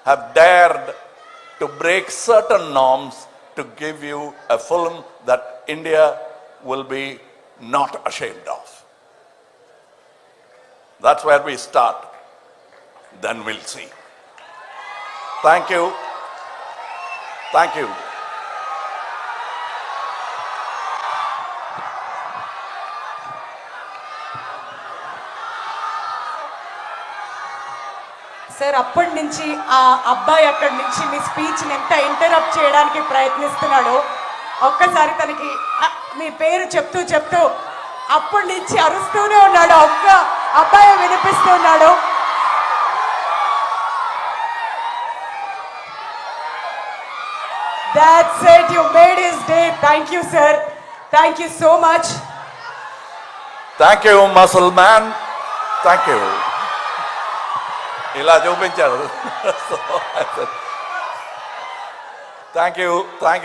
have dared to break certain norms to give you a film that India will be not ashamed of. That's where we start. Then we'll see. Thank you. Thank you. Sir అప్పటి నుంచి ఆ అబ్బాయి అక్కడి నుంచి మీ స్పీచ్ని ఎంత interrupt చేయడానికి ప్రయత్నిస్తున్నాడో ఒక్కసారి తనకి మీ పేరు చెప్తూ చెప్తూ అప్పటి నుంచి అరుస్తూనే ఉన్నాడు. ఒక్క అబ్బాయి వినిపిస్తున్నాడు. That's it. You made his day. Thank you, sir. Thank you so much. Thank you, muscle man. Thank you. ఇలా చూపించాడు. Thank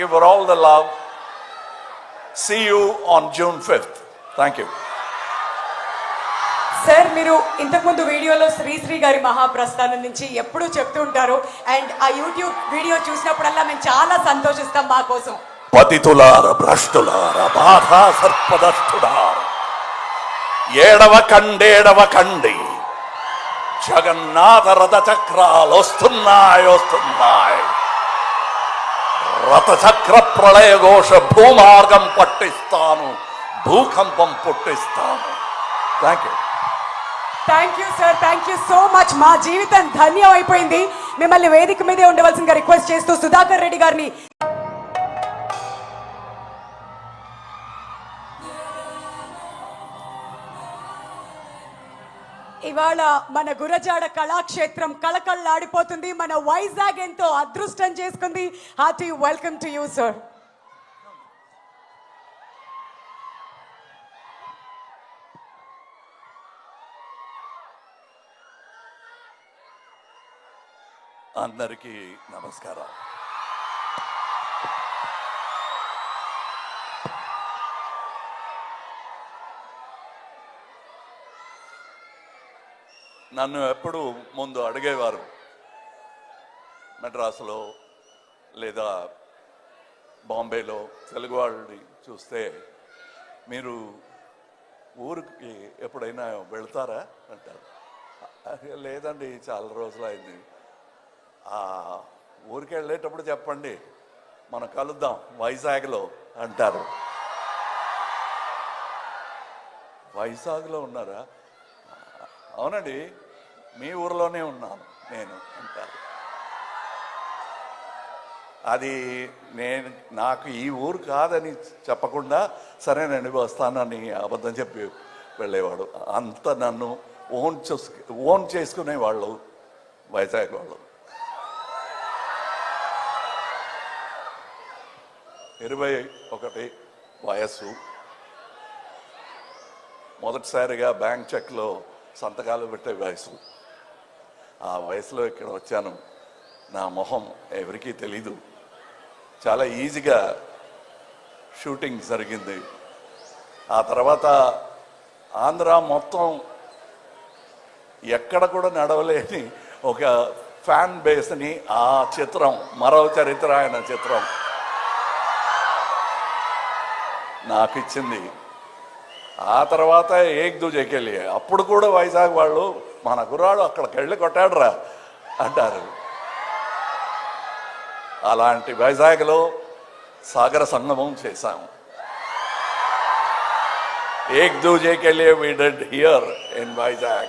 you for all the love. See you on June 5th. Thank you. Sir మీరు ఇంతకుముందు వీడియోలో శ్రీశ్రీ గారి మహాప్రస్థానం నుంచి ఎప్పుడూ చెప్తూ ఉంటారు. అండ్ ఆ యూట్యూబ్ వీడియో చూసినప్పుడల్లా మేము చాలా సంతోషిస్తాం. మా కోసం పతితులార భ్రష్టులార బాధా సర్పదష్టులార ఏడవ కండి జగన్నాథ రథ చక్రాలు వస్తున్నాయి. రథచక్ర ప్రళయ ఘోష భూమార్గం పట్టిస్తాను, భూకంపం పుట్టిస్తాను. Thank you sir. Thank you so much. మా జీవితం ధన్యం అయిపోయింది. మిమ్మల్ని వేదిక మీదే ఉండవలసిందిగా రిక్వెస్ట్ చేస్తూ సుధాకర్ రెడ్డి గారిని ఇవాళ మన గురజాడ కళాక్షేత్రం కళకళలాడిపోతుంది. మన వైజాగ్ ఎంతో అదృష్టం చేసుకుంది. Hearty welcome to you sir. అందరికీ నమస్కారం. నన్ను ఎప్పుడు ముందు అడిగేవారు మెడ్రాస్లో లేదా బాంబేలో తెలుగు వాళ్ళని చూస్తే, మీరు ఊరికి ఎప్పుడైనా వెళ్తారా అంటారు. లేదండి, చాలా రోజులు అయింది. ఊరికి వెళ్ళేటప్పుడు చెప్పండి, మనం కలుద్దాం వైజాగ్లో అంటారు. వైజాగ్లో ఉన్నారా? అవునండి, మీ ఊరిలోనే ఉన్నాను నేను అంటారు. అది నాకు ఈ ఊరు కాదని చెప్పకుండా సరేనండి వస్తానని అబద్ధం చెప్పి వెళ్ళేవాడు. అంత నన్ను ఓన్ చేసుకునేవాళ్ళు వైజాగ్ వాళ్ళు. 21 వయస్సు. మొదటిసారిగా బ్యాంక్ చెక్లో సంతకాలు పెట్టే వయసు. ఆ వయసులో ఇక్కడ వచ్చాను. నా మొహం ఎవరికీ తెలీదు. చాలా ఈజీగా షూటింగ్ జరిగింది. ఆ తర్వాత ఆంధ్ర మొత్తం ఎక్కడ కూడా నడవలేని ఒక ఫ్యాన్ బేస్ని ఆ చిత్రం, మరో చరిత్ర ఆయన చిత్రం నాకు ఇచ్చింది. ఆ తర్వాత ఏక్ దూజేకెళ్ళి అప్పుడు కూడా వైజాగ్ వాళ్ళు మన కుర్రాడు అక్కడికి వెళ్ళి కొట్టాడురా అంటారు. అలాంటి వైజాగ్లో సాగర సంగమం చేశాము. ఏక్ దూజేకెళ్ళి we did here in Vizag.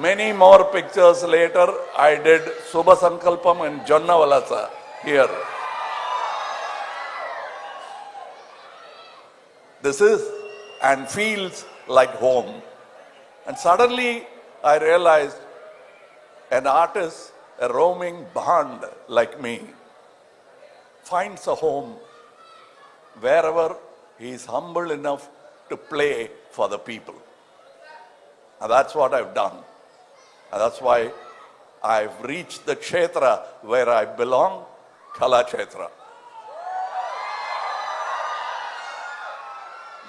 Many more pictures later I did Subha Sankalpam in Jonnavalasa here. This is and feels like home. And suddenly I realized an artist, a roaming band like me, finds a home wherever he is humble enough to play for the people. And that's what I've done. And that's why I've reached the kshetra where I belong, Kala Kshetra.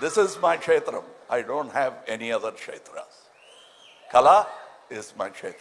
This is my kshetram. I don't have any other kshetras. Kala is my kshetra.